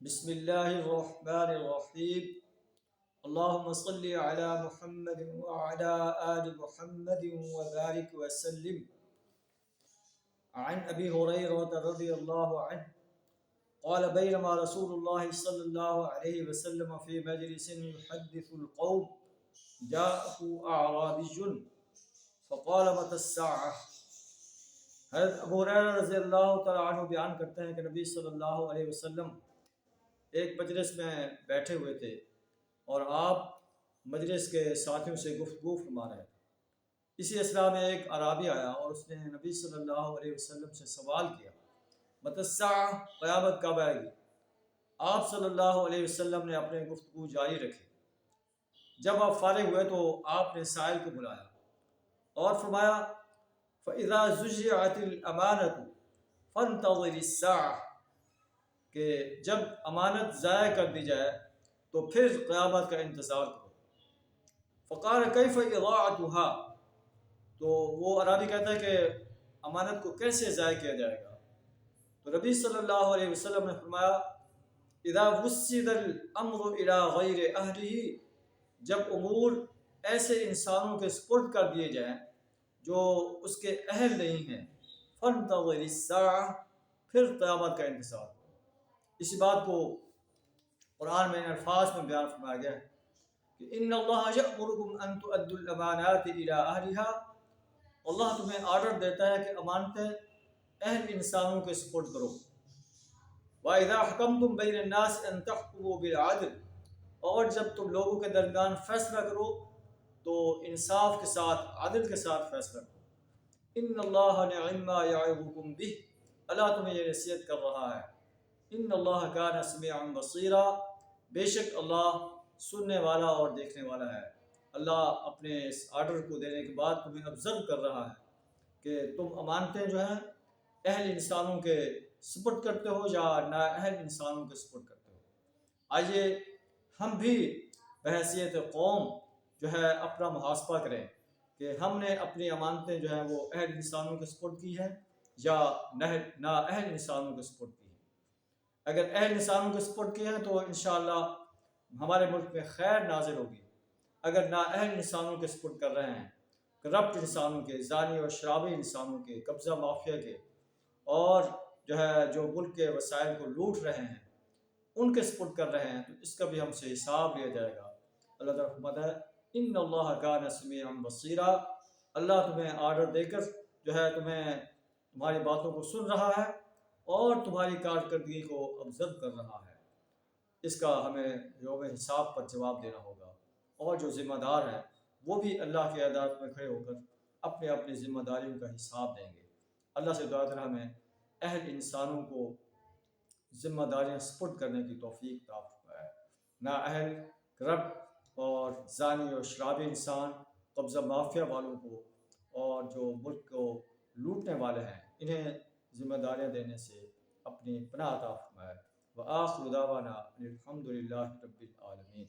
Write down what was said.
بسم الله الرحمن الرحيم. اللهم صل على محمد وعلى آل محمد وبارك وسلم. عن أبي هريرة رضي الله عنه قال بينما رسول الله صلى الله عليه وسلم في مجلس يحدث القوم جاءه أعرابي فقال متى الساعة. حضرت ابو ہریرہ رضی اللہ تعالیٰ عنہ بیان کرتے ہیں کہ نبی صلی اللہ علیہ وسلم ایک مجلس میں بیٹھے ہوئے تھے اور آپ مجلس کے ساتھیوں سے گفتگو فرما رہے تھے۔ اسی اصلاح میں ایک عرابی آیا اور اس نے نبی صلی اللہ علیہ وسلم سے سوال کیا، متی الساعہ، قیامت کب آئے گی؟ آپ صلی اللہ علیہ وسلم نے اپنے گفتگو جاری رکھی۔ جب آپ فارغ ہوئے تو آپ نے سائل کو بلایا اور فرمایا، فَإِذَا زُجِّعَتِ الْأَمَانَةُ فَانْتَظِرِ السَّاعَةَ، کہ جب امانت ضائع کر دی جائے تو پھر قیامت کا انتظار کرو۔ فقال کیف اضاعتها، تو وہ عربی کہتا ہے کہ امانت کو کیسے ضائع کیا جائے گا؟ تو نبی صلی اللہ علیہ وسلم نے فرمایا، اذا وسد الامر الى غیر اہلہ، جب امور ایسے انسانوں کے سپرد کر دیے جائیں جو اس کے اہل نہیں ہیں، فانتظر الساعہ، پھر قیامت کا انتظار کرو۔ اسی بات کو قرآن میں الفاظ میں بیان فرمایا گیا ہے کہ ان اللہ یأمرکم ان تؤدوا الامانات الی اہلھا، اللہ تمہیں آرڈر دیتا ہے کہ امانتیں اہل انسانوں کے سپرد کرو۔ وَإِذَا حَكَمْتُمْ بَيْنَ النَّاسِ أَن تَحْكُمُوا بِالْعَدْلِ، اور جب تم لوگوں کے درمیان فیصلہ کرو تو انصاف کے ساتھ، عدل کے ساتھ فیصلہ کرو۔ ان اللہ نعم ما یعظکم بہ، اللہ تمہیں یہ نصیحت کر رہا ہے۔ ان اللہ کان سمیعا بصیرا، بے شک اللہ سننے والا اور دیکھنے والا ہے۔ اللہ اپنے اس آرڈر کو دینے کے بعد تمہیں آبزرو کر رہا ہے کہ تم امانتیں جو ہیں اہل انسانوں کے سپرد کرتے ہو یا نا اہل انسانوں کے سپرد کرتے ہو۔ آئیے ہم بھی بحیثیت قوم جو ہے اپنا محاسبہ کریں کہ ہم نے اپنی امانتیں جو ہیں وہ اہل انسانوں کے سپرد کی ہیں یا نا اہل انسانوں کے سپرد کی ہیں۔ اگر اہل انسانوں کے سپرد کی ہیں تو انشاءاللہ ہمارے ملک میں خیر نازل ہوگی۔ اگر نا اہل انسانوں کے سپرد کر رہے ہیں، کرپٹ انسانوں کے، زانی اور شرابی انسانوں کے، قبضہ مافیا کے، اور جو ہے جو ملک کے وسائل کو لوٹ رہے ہیں ان کے سپرد کر رہے ہیں، تو اس کا بھی ہم سے حساب لیا جائے گا۔ اللہ تعالیٰ فرماتا ہے ان اللہ کان سمیعا بصیرا، اللہ تمہیں آرڈر دے کر جو ہے تمہاری باتوں کو سن رہا ہے اور تمہاری کارکردگی کو آبزرو کر رہا ہے۔ اس کا ہمیں یوم حساب پر جواب دینا ہوگا، اور جو ذمہ دار ہیں وہ بھی اللہ کی عدالت میں کھڑے ہو کر اپنے اپنی ذمہ داریوں کا حساب دیں گے۔ اللہ سے دعا کریں ہمیں اہل انسانوں کو ذمہ داریاں سپرد کرنے کی توفیق عطا فرمائے۔ نا اہل، کرپٹ اور زانی اور شرابی انسان، قبضہ مافیا والوں کو اور جو ملک کو لوٹنے والے ہیں، انہیں ذمہ داریاں دینے سے اپنی پناہ عطا فرمائے۔ وآخر دعوانا الحمد للہ رب العالمین۔